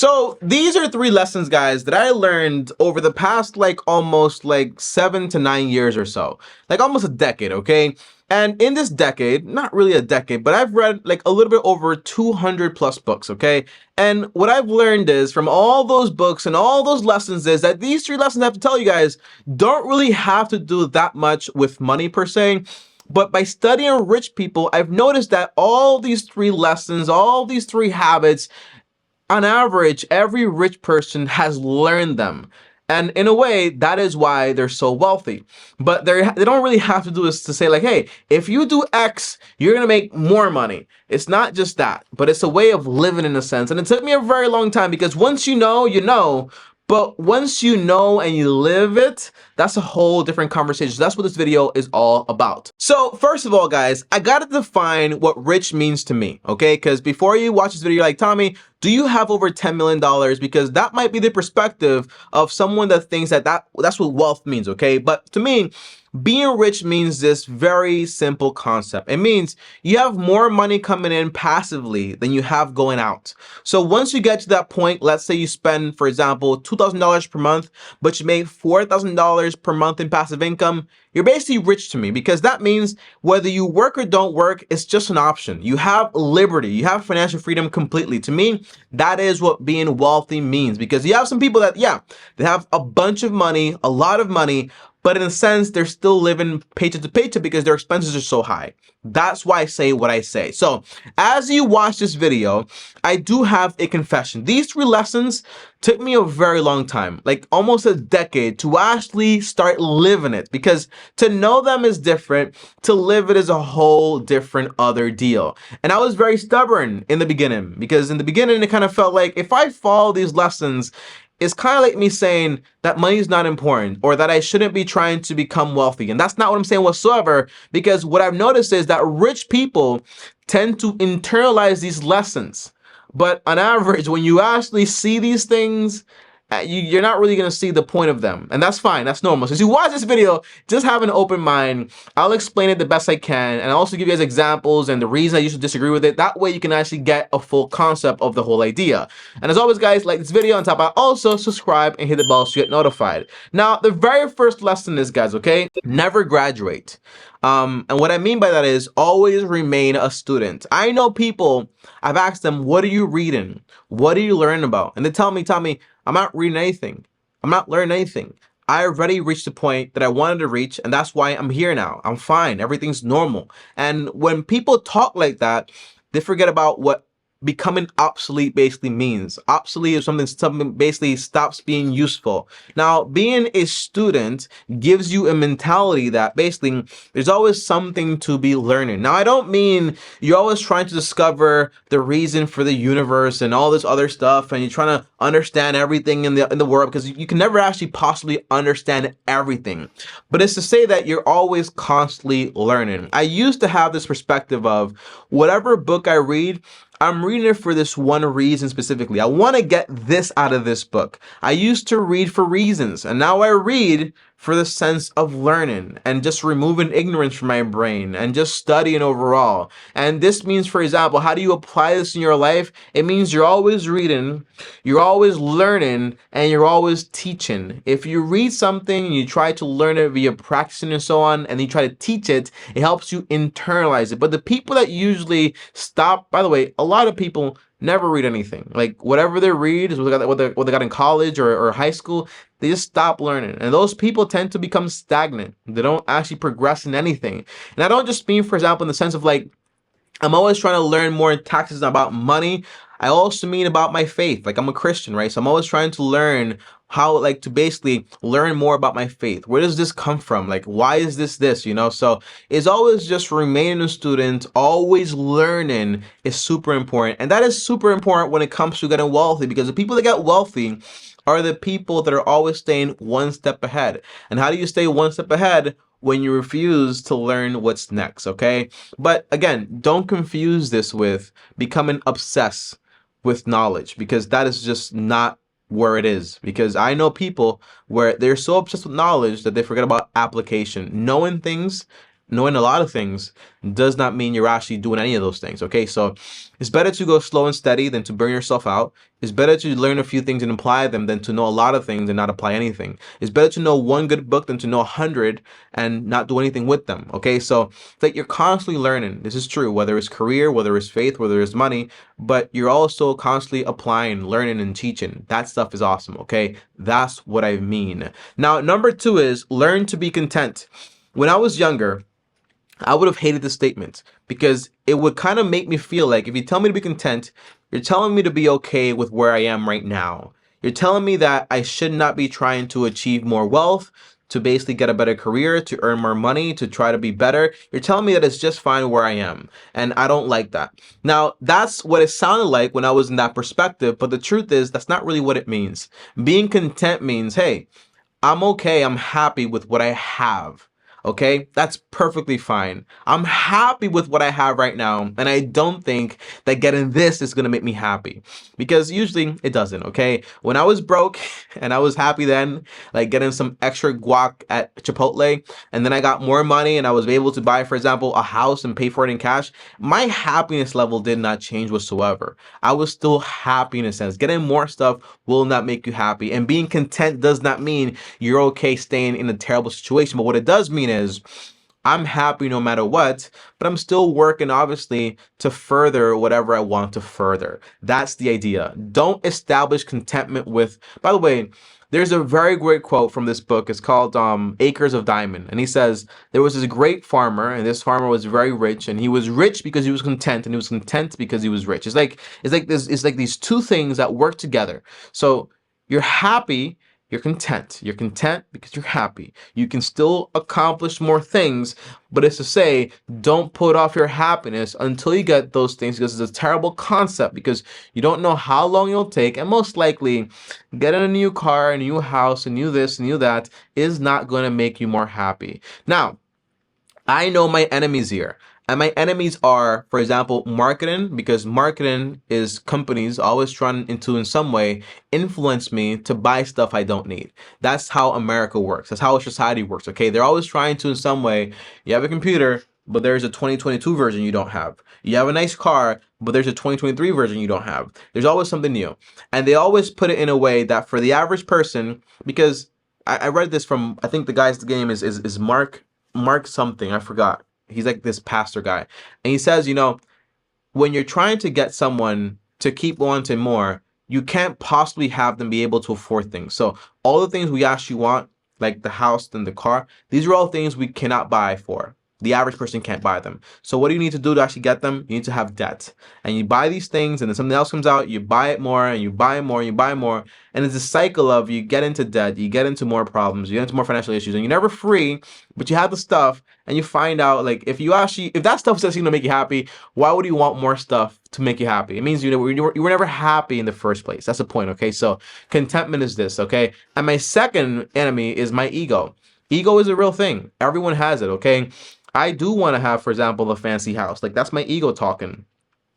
So these are 3 lessons, guys, that I learned over the past almost 7 to 9 years or so, like almost a decade, okay? And in this decade, not really a decade, but I've read like a little bit over 200 plus books, okay? And what I've learned is from all those books and all those lessons is that these 3 lessons I have to tell you guys don't really have to do that much with money per se. But by studying rich people, I've noticed that all these 3 lessons, all these 3 habits, on average, every rich person has learned them. And in a way, that is why they're so wealthy. But they don't really have to do this to say like, hey, if you do X, you're going to make more money. It's not just that, but it's a way of living in a sense. And it took me a very long time because once you know, you know. But once you know and you live it, that's a whole different conversation. So that's what this video is all about. So first of all, guys, I gotta define what rich means to me, okay? Because before you watch this video, you're like, Tommy, do you have over $10 million? Because that might be the perspective of someone that thinks that's what wealth means, okay? But to me, being rich means this very simple concept. It means you have more money coming in passively than you have going out. So once you get to that point, let's say you spend, for example, $2,000 per month, but you make $4,000 per month in passive income, you're basically rich to me because that means whether you work or don't work, it's just an option. You have liberty, you have financial freedom completely. To me, that is what being wealthy means because you have some people that, yeah, they have a bunch of money, a lot of money, but in a sense, they're still living paycheck to paycheck because their expenses are so high. That's why I say what I say. So as you watch this video, I do have a confession. These 3 lessons took me a very long time, like almost a decade to actually start living it because to know them is different. To live it is a whole different other deal. And I was very stubborn in the beginning because in the beginning, it kind of felt like if I follow these lessons, it's kind of like me saying that money is not important or that I shouldn't be trying to become wealthy. And that's not what I'm saying whatsoever, because what I've noticed is that rich people tend to internalize these lessons. But on average, when you actually see these things, you're not really going to see the point of them. And that's fine. That's normal. So as you watch this video, just have an open mind. I'll explain it the best I can. And I'll also give you guys examples and the reason you should disagree with it. That way you can actually get a full concept of the whole idea. And as always, guys, like this video on top, I also subscribe and hit the bell so you get notified. Now, the very first lesson is, guys, okay, never graduate. And what I mean by that is always remain a student. I know people, I've asked them, what are you reading? What are you learning about? And they tell me, Tommy, I'm not reading anything. I'm not learning anything. I already reached the point that I wanted to reach, and that's why I'm here now. I'm fine. Everything's normal. And when people talk like that, they forget about what becoming obsolete basically means. Obsolete is something basically stops being useful. Now, being a student gives you a mentality that basically there's always something to be learning. Now, I don't mean you're always trying to discover the reason for the universe and all this other stuff, and you're trying to understand everything in the world, because you can never actually possibly understand everything. But it's to say that you're always constantly learning. I used to have this perspective of whatever book I read, I'm reading it for this one reason specifically. I want to get this out of this book. I used to read for reasons, and now I read for the sense of learning and just removing ignorance from my brain and just studying overall. And this means, for example, how do you apply this in your life? It means you're always reading, you're always learning, and you're always teaching. If you read something and you try to learn it via practicing and so on, and you try to teach it, it helps you internalize it. But the people that usually stop, by the way, a lot of people never read anything. Like whatever they read is what they got in college or high school. They just stop learning. And those people tend to become stagnant. They don't actually progress in anything. And I don't just mean, for example, in the sense of like, I'm always trying to learn more in taxes about money. I also mean about my faith. Like I'm a Christian, right? So I'm always trying to learn how, like, to basically learn more about my faith. Where does this come from? Like, why is this, you know? So it's always just remaining a student, always learning is super important. And that is super important when it comes to getting wealthy, because the people that get wealthy are the people that are always staying one step ahead. And how do you stay one step ahead? When you refuse to learn what's next, okay? But again, don't confuse this with becoming obsessed with knowledge, because that is just not where it is. Because I know people where they're so obsessed with knowledge that they forget about application. Knowing things knowing a lot of things does not mean you're actually doing any of those things. Okay, so it's better to go slow and steady than to burn yourself out. It's better to learn a few things and apply them than to know a lot of things and not apply anything. It's better to know one good book than to know 100 and not do anything with them. Okay, so that you're constantly learning. This is true, whether it's career, whether it's faith, whether it's money, but you're also constantly applying, learning, and teaching. That stuff is awesome. Okay, that's what I mean. Now, number 2 is learn to be content. When I was younger, I would have hated this statement because it would kind of make me feel like if you tell me to be content, you're telling me to be okay with where I am right now. You're telling me that I should not be trying to achieve more wealth, to basically get a better career, to earn more money, to try to be better. You're telling me that it's just fine where I am. And I don't like that. Now, that's what it sounded like when I was in that perspective. But the truth is, that's not really what it means. Being content means, hey, I'm okay. I'm happy with what I have. Okay, that's perfectly fine. I'm happy with what I have right now, and I don't think that getting this is gonna make me happy, because usually it doesn't. Okay, when I was broke and I was happy then, like getting some extra guac at Chipotle, and then I got more money and I was able to buy, for example, a house and pay for it in cash, my happiness level did not change whatsoever. I was still happy in a sense. Getting more stuff will not make you happy, and being content does not mean you're okay staying in a terrible situation. But what it does mean is I'm happy no matter what, but I'm still working obviously to further whatever I want to further. That's the idea. Don't establish contentment with, by the way, there's a very great quote from this book. It's called Acres of Diamond. And he says, there was this great farmer, and this farmer was very rich, and he was rich because he was content, and he was content because he was rich. It's like it's like these two things that work together. So you're happy, you're content. You're content because you're happy. You can still accomplish more things, but it's to say, don't put off your happiness until you get those things, because it's a terrible concept, because you don't know how long it'll take, and most likely getting a new car, a new house, a new this, a new that is not going to make you more happy. Now, I know my enemies here. And my enemies are, for example, marketing, because marketing is companies always trying to, in some way, influence me to buy stuff I don't need. That's how America works. That's how society works, okay? They're always trying to, in some way, you have a computer, but there's a 2022 version you don't have. You have a nice car, but there's a 2023 version you don't have. There's always something new. And they always put it in a way that for the average person, because I read this from, I think the guy's name is Mark something, I forgot. He's like this pastor guy. And he says, you know, when you're trying to get someone to keep wanting more, you can't possibly have them be able to afford things. So all the things we actually want, like the house and the car, these are all things we cannot buy for. The average person can't buy them. So what do you need to do to actually get them? You need to have debt. And you buy these things, and then something else comes out, you buy it more, and you buy more, and you buy more. And it's a cycle of you get into debt, you get into more problems, you get into more financial issues, and you're never free, but you have the stuff, and you find out, like, if that stuff is going to make you happy, why would you want more stuff to make you happy? It means you were never happy in the first place. That's the point, okay? So contentment is this, okay? And my second enemy is my ego. Ego is a real thing. Everyone has it, okay? I do want to have, for example, a fancy house. Like, that's my ego talking.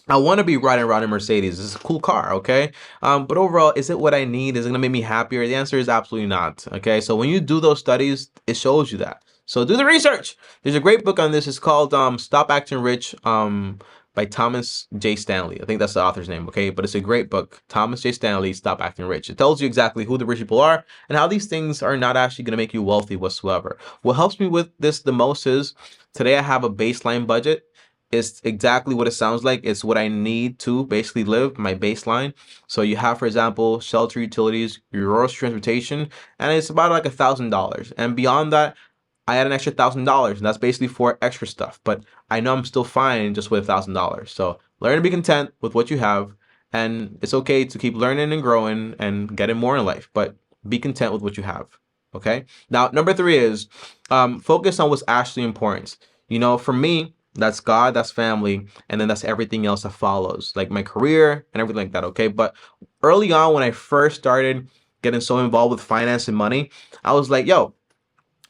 I want to be riding around in Mercedes. It's a cool car, okay? But overall, is it what I need? Is it going to make me happier? The answer is absolutely not, okay? So when you do those studies, it shows you that. So do the research. There's a great book on this. It's called Stop Acting Rich by Thomas J. Stanley. I think that's the author's name, okay? But it's a great book. Thomas J. Stanley, Stop Acting Rich. It tells you exactly who the rich people are and how these things are not actually going to make you wealthy whatsoever. What helps me with this the most is today I have a baseline budget. It's exactly what it sounds like. It's what I need to basically live, my baseline. So you have, for example, shelter, utilities, your grocery, transportation, and it's about like $1,000. And beyond that, I add an extra $1,000, and that's basically for extra stuff. But I know I'm still fine just with $1,000. So learn to be content with what you have, and it's okay to keep learning and growing and getting more in life. But be content with what you have. Okay. Now, number 3 is focus on what's actually important. You know, for me, that's God, that's family, and then that's everything else that follows, like my career and everything like that. Okay. But early on, when I first started getting so involved with finance and money, I was like, yo,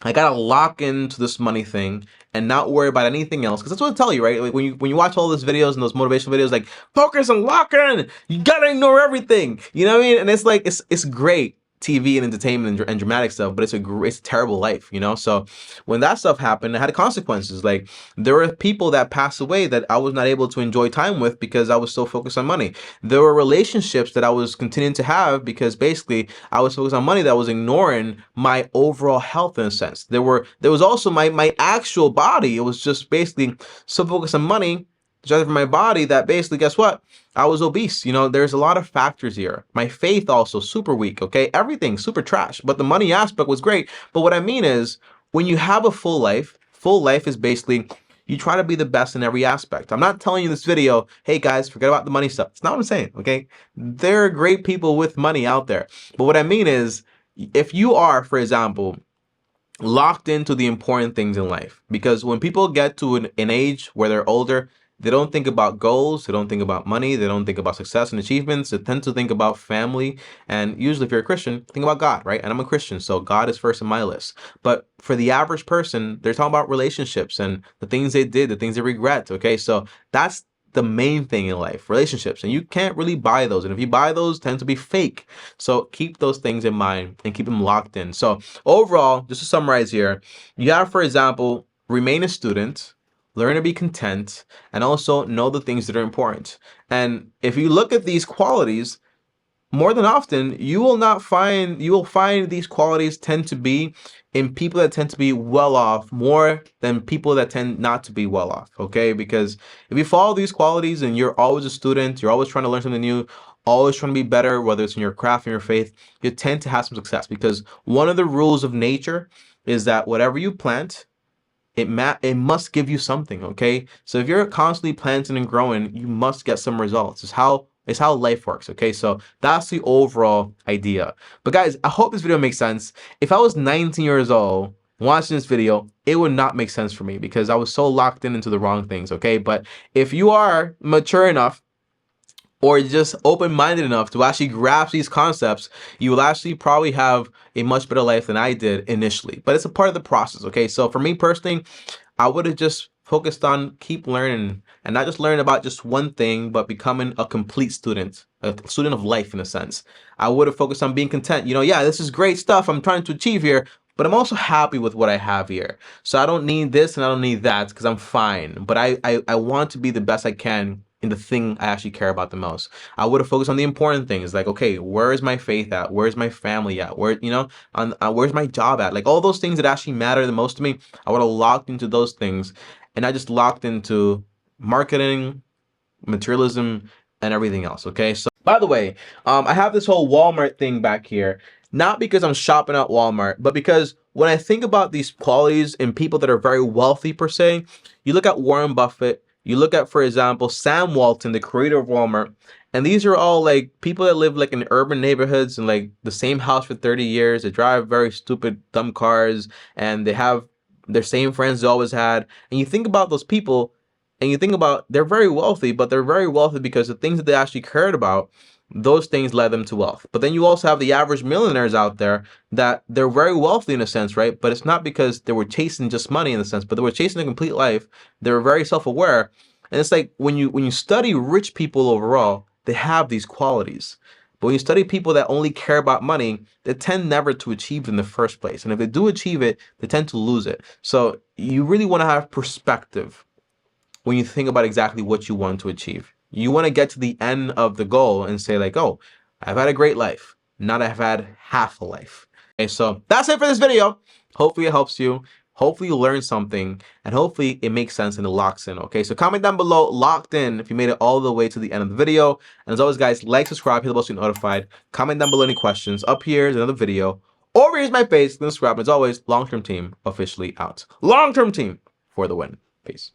I gotta lock into this money thing and not worry about anything else. Because that's what I tell you, right? Like when you watch all those videos and those motivational videos, like focus and lock in. You gotta ignore everything. You know what I mean? And it's like it's great TV and entertainment and dramatic stuff, but it's a terrible life, you know? So when that stuff happened, it had consequences. Like, there were people that passed away that I was not able to enjoy time with because I was so focused on money. There were relationships that I was continuing to have because basically I was focused on money that was ignoring my overall health in a sense. There was also my actual body. It was just basically so focused on money, judging from my body, that basically, guess what? I was obese. You know, there's a lot of factors here. My faith also super weak, okay? Everything super trash. But the money aspect was great. But what I mean is, when you have a full life is basically you try to be the best in every aspect. I'm not telling you this video, hey guys, forget about the money stuff. It's not what I'm saying, okay? There are great people with money out there. But what I mean is, if you are, for example, locked into the important things in life, because when people get to an age where they're older, they don't think about goals, they don't think about money, they don't think about success and achievements. They tend to think about family, and usually if you're a Christian, think about God, right? And I'm a Christian, so God is first on my list. But for the average person, they're talking about relationships and the things they did, the things they regret, okay? So that's the main thing in life, relationships, and you can't really buy those, and if you buy those, tend to be fake. So keep those things in mind and keep them locked in. So overall, just to summarize here, you have, for example, remain a student, learn to be content, and also know the things that are important. And if you look at these qualities, more than often, you will find these qualities tend to be in people that tend to be well off more than people that tend not to be well off, okay? Because if you follow these qualities and you're always a student, you're always trying to learn something new, always trying to be better, whether it's in your craft or your faith, you tend to have some success. Because one of the rules of nature is that whatever you plant, it must give you something, okay? So if you're constantly planting and growing, you must get some results. It's how life works, okay? So that's the overall idea. But guys, I hope this video makes sense. If I was 19 years old watching this video, it would not make sense for me because I was so locked into the wrong things, okay? But if you are mature enough or just open-minded enough to actually grasp these concepts, you will actually probably have a much better life than I did initially. But it's a part of the process, okay? So for me personally, I would have just focused on keep learning and not just learning about just one thing, but becoming a complete student, a student of life in a sense. I would have focused on being content. You know, yeah, this is great stuff I'm trying to achieve here, but I'm also happy with what I have here. So I don't need this and I don't need that because I'm fine. But I want to be the best I can in the thing I actually care about the most. I would have focused on the important things, like, okay, where is my faith at? Where's my family at? Where, you know, where's my job at? Like all those things that actually matter the most to me, I would have locked into those things, and I just locked into marketing, materialism, and everything else. Okay, so by the way, I have this whole Walmart thing back here, not because I'm shopping at Walmart, but because when I think about these qualities in people that are very wealthy per se, you look at Warren Buffett. You look at, for example, Sam Walton, the creator of Walmart, and these are all like people that live like in urban neighborhoods and like the same house for 30 years. They drive very stupid, dumb cars, and they have their same friends they always had. And you think about those people and you think about they're very wealthy, but they're very wealthy because the things that they actually cared about, those things led them to wealth. But then you also have the average millionaires out there that they're very wealthy in a sense, right? But it's not because they were chasing just money in a sense, but they were chasing a complete life. They were very self-aware. And it's like when you study rich people overall, they have these qualities. But when you study people that only care about money, they tend never to achieve it in the first place. And if they do achieve it, they tend to lose it. So you really want to have perspective when you think about exactly what you want to achieve. You want to get to the end of the goal and say like, oh, I've had a great life, not I've had half a life. Okay, so that's it for this video. Hopefully it helps you. Hopefully you learn something, and hopefully it makes sense and it locks in. Okay, so comment down below, locked in, if you made it all the way to the end of the video. And as always, guys, like, subscribe, hit the bell so you're notified. Comment down below any questions. Up here is another video. Over here's my face. Then subscribe. And as always, Long Term Team officially out. Long Term Team for the win. Peace.